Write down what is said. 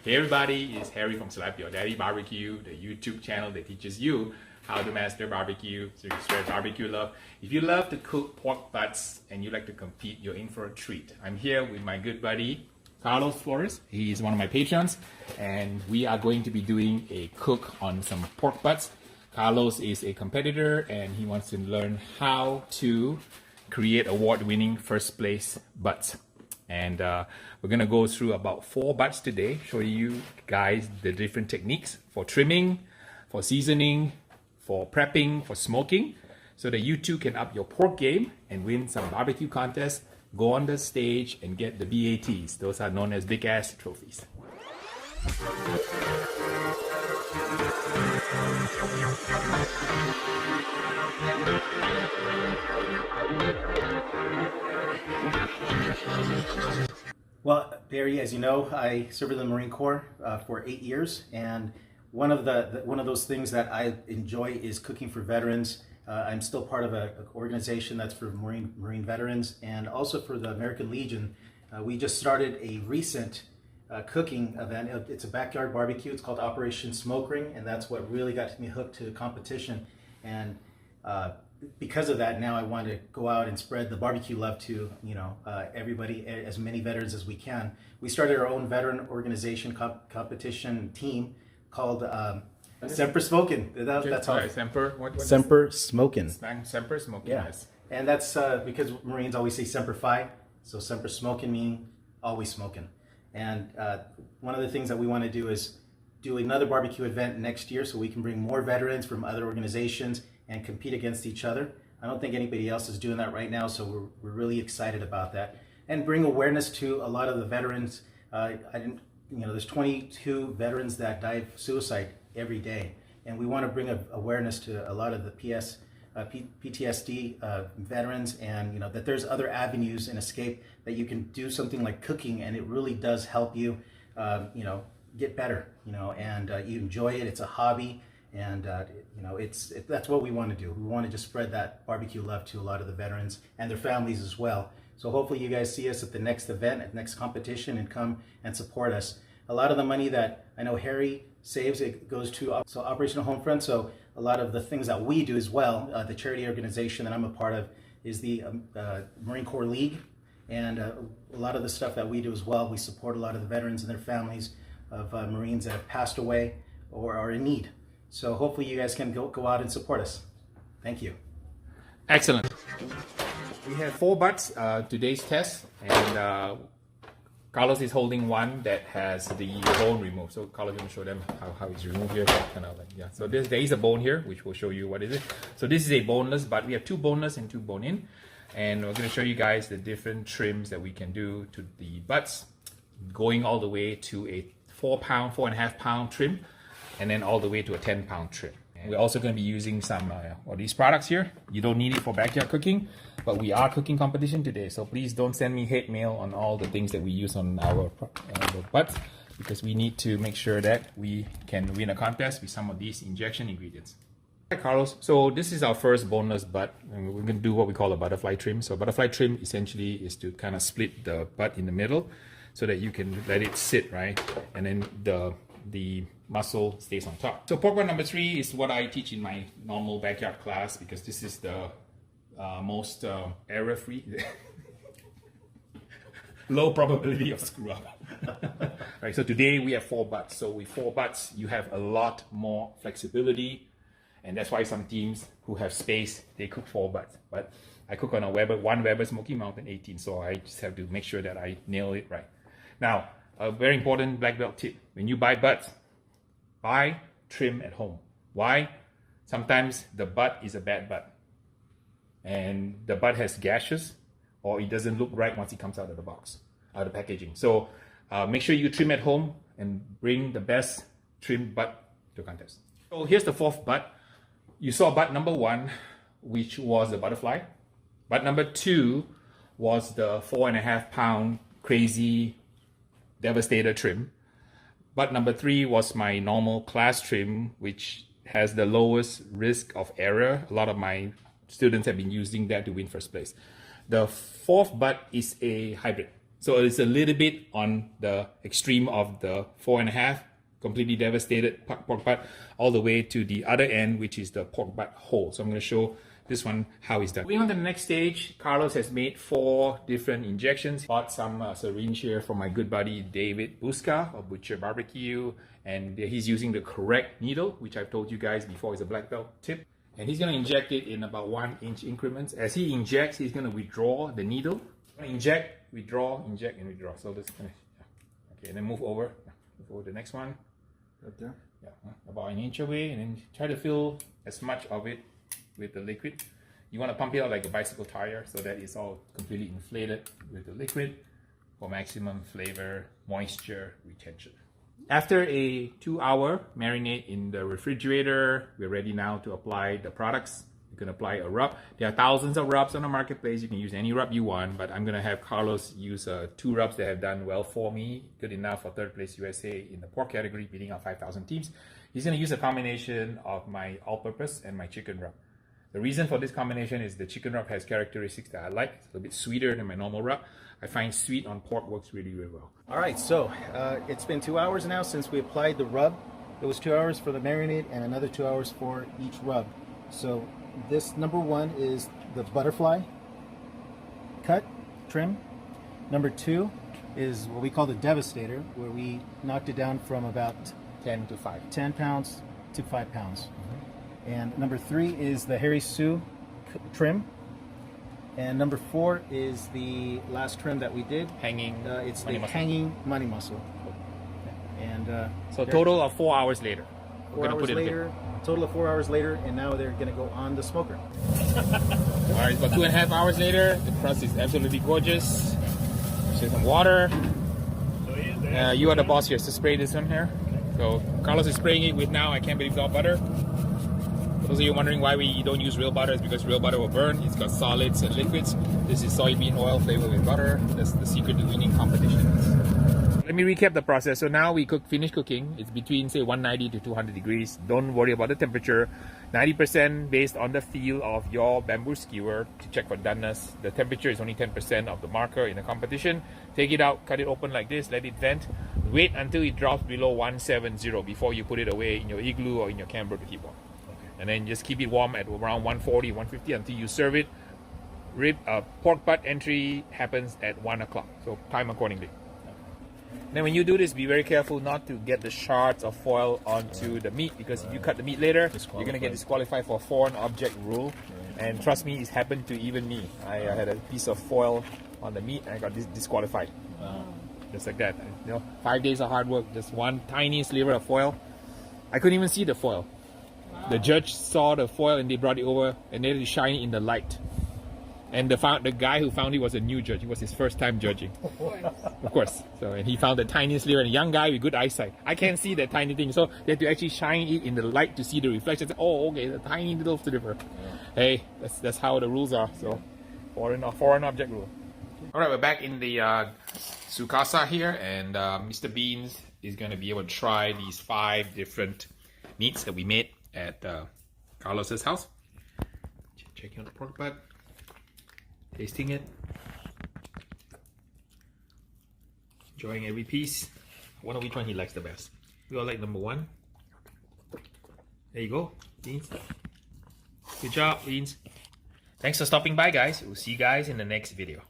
Hey everybody, it's Harry from Slap Your Daddy BBQ, the YouTube channel that teaches you how to master barbecue, so you spread barbecue love. If you love to cook pork butts and you like to compete, you're in for a treat. I'm here with my good buddy, Carlos Flores. He's one of my patrons, and we are going to be doing a cook on some pork butts. Carlos is a competitor, and he wants to learn how to create award-winning first place butts. And we're gonna go through about 4 butts today, show you guys the different techniques for trimming, for seasoning, for prepping, for smoking, so that you too can up your pork game and win some barbecue contests, go on the stage and get the BATs. Those are known as big ass trophies. Well, Barry, as you know, I served in the Marine Corps for 8 years, and one of those things that I enjoy is cooking for veterans. I'm still part of an organization that's for Marine veterans, and also for the American Legion. We just started a recent cooking event. It's a backyard barbecue. It's called Operation Smoke Ring, and that's what really got me hooked to competition. And because of that, now I want to go out and spread the barbecue love to everybody, as many veterans as we can. We started our own veteran organization competition team called Semper Smokin'. That's all. Semper. Semper Smokin'. Semper Smokin'. Yeah. Yes. And that's because Marines always say Semper Fi, so Semper Smokin' meaning always smoking. And one of the things that we want to do is do another barbecue event next year, so we can bring more veterans from other organizations and compete against each other. I don't think anybody else is doing that right now, so we're really excited about that. And bring awareness to a lot of the veterans. There's 22 veterans that die of suicide every day, and we want to bring awareness to a lot of the PTSD veterans, and that there's other avenues in escape, that you can do something like cooking, and it really does help you, get better, and you enjoy it. It's a hobby. And that's what we want to do. We want to just spread that barbecue love to a lot of the veterans and their families as well. So hopefully you guys see us at the next event, at the next competition, and come and support us. A lot of the money that I know Harry saves, it goes to Operation Homefront. So a lot of the things that we do as well, the charity organization that I'm a part of is the Marine Corps League. And a lot of the stuff that we do as well, we support a lot of the veterans and their families of Marines that have passed away or are in need. So hopefully you guys can go out and support us. Thank you. Excellent. We have 4 butts, today's test, and Carlos is holding one that has the bone removed. So Carlos is going to show them how it's removed here. So there is a bone here, which will show you what is it. So this is a boneless butt. We have 2 boneless and 2 bone-in, and we're going to show you guys the different trims that we can do to the butts, going all the way to a 4.5 pound trim, and then all the way to a 10-pound trim. And we're also going to be using some of these products here. You don't need it for backyard cooking, but we are cooking competition today, so please don't send me hate mail on all the things that we use on our butts, because we need to make sure that we can win a contest with some of these injection ingredients. Hi Carlos, so this is our first boneless butt, and we're going to do what we call a butterfly trim. So butterfly trim essentially is to kind of split the butt in the middle so that you can let it sit, right? And then the muscle stays on top. So pork butt number 3 is what I teach in my normal backyard class, because this is the most error-free, low probability of screw up. Right, so today we have 4 butts. So with 4 butts, you have a lot more flexibility, and that's why some teams who have space, they cook 4 butts. But I cook on a Weber Smokey Mountain 18, so I just have to make sure that I nail it right. Now, a very important black belt tip: when you buy butts, buy trim at home. Why? Sometimes the butt is a bad butt, and the butt has gashes, or it doesn't look right once it comes out of the box, out of the packaging. So make sure you trim at home and bring the best trim butt to contest. So here's the 4th butt. You saw butt number 1, which was the butterfly. Butt number 2 was the 4.5 pound crazy Devastator trim. Butt number 3 was my normal class trim, which has the lowest risk of error. A lot of my students have been using that to win first place. The 4th butt is a hybrid. So it's a little bit on the extreme of the 4.5, completely devastated pork butt, all the way to the other end, which is the pork butt whole. So I'm going to show this one how it's done. Moving on to the next stage, Carlos has made 4 different injections. Bought some syringe here from my good buddy David Busca of Butcher Barbecue, and he's using the correct needle, which I've told you guys before is a black belt tip. And he's going to inject it in about 1-inch increments. As he injects, he's going to withdraw the needle. Inject, withdraw, inject, and withdraw. So let's finish. Okay, and then move over. Move over to the next one. Right there? Yeah, about 1 inch away, and then try to fill as much of it with the liquid. You want to pump it out like a bicycle tire so that it's all completely inflated with the liquid for maximum flavor, moisture retention. After a 2-hour marinade in the refrigerator, we're ready now to apply the products. You can apply a rub. There are thousands of rubs on the marketplace. You can use any rub you want, but I'm going to have Carlos use 2 rubs that have done well for me. Good enough for 3rd place USA in the pork category, beating out 5,000 teams. He's going to use a combination of my all-purpose and my chicken rub. The reason for this combination is the chicken rub has characteristics that I like. It's a little bit sweeter than my normal rub. I find sweet on pork works really, really well. All right, so it's been 2 hours now since we applied the rub. It was 2 hours for the marinade and another 2 hours for each rub. So this number 1 is the butterfly cut trim. Number 2 is what we call the devastator, where we knocked it down from about 10 to 5. 10 pounds to 5 pounds. And number 3 is the Harry Soo trim. And number 4 is the last trim that we did. Hanging it's money the muscle. hanging money muscle. And So total of 4 hours later. 4 hours later, total of 4 hours later, and now they're going to go on the smoker. All right, about 2.5 hours later, the crust is absolutely gorgeous. There's some water. You are the boss here, so spray this one here. So Carlos is spraying it with now, I can't believe it's all butter. For those of you wondering why we don't use real butter, it's because real butter will burn. It's got solids and liquids. This is soybean oil flavored with butter. That's the secret to winning competitions. Let me recap the process. So now we finish cooking. It's between say 190 to 200 degrees. Don't worry about the temperature. 90% based on the feel of your bamboo skewer to check for doneness. The temperature is only 10% of the marker in the competition. Take it out, cut it open like this, let it vent. Wait until it drops below 170 before you put it away in your igloo or in your camper to keep warm. And then just keep it warm at around 140, 150 until you serve it. Pork butt entry happens at 1 o'clock, so time accordingly. Then when you do this, be very careful not to get the shards of foil onto the meat, because if you cut the meat later, you're going to get disqualified for foreign object rule. And trust me, it's happened to even me. I had a piece of foil on the meat and I got disqualified. Just like that. 5 days of hard work, just one tiny sliver of foil. I couldn't even see the foil. The judge saw the foil and they brought it over and they had to shine it in the light. And the guy who found it was a new judge. It was his first time judging. Of course. So, and he found the tiniest sliver, and a young guy with good eyesight. I can't see that tiny thing. So they had to actually shine it in the light to see the reflection. Oh, okay, the tiny little sliver. Hey, that's how the rules are. So foreign object rule. All right, we're back in the Sukasa here, and Mr. Beans is going to be able to try these 5 different meats that we made at Carlos's house. Checking out the pork butt, tasting it, enjoying every piece. I wonder which one he likes the best. We all like number 1. There you go, Beans. Good job, Beans. Thanks for stopping by, guys. We'll see you guys in the next video.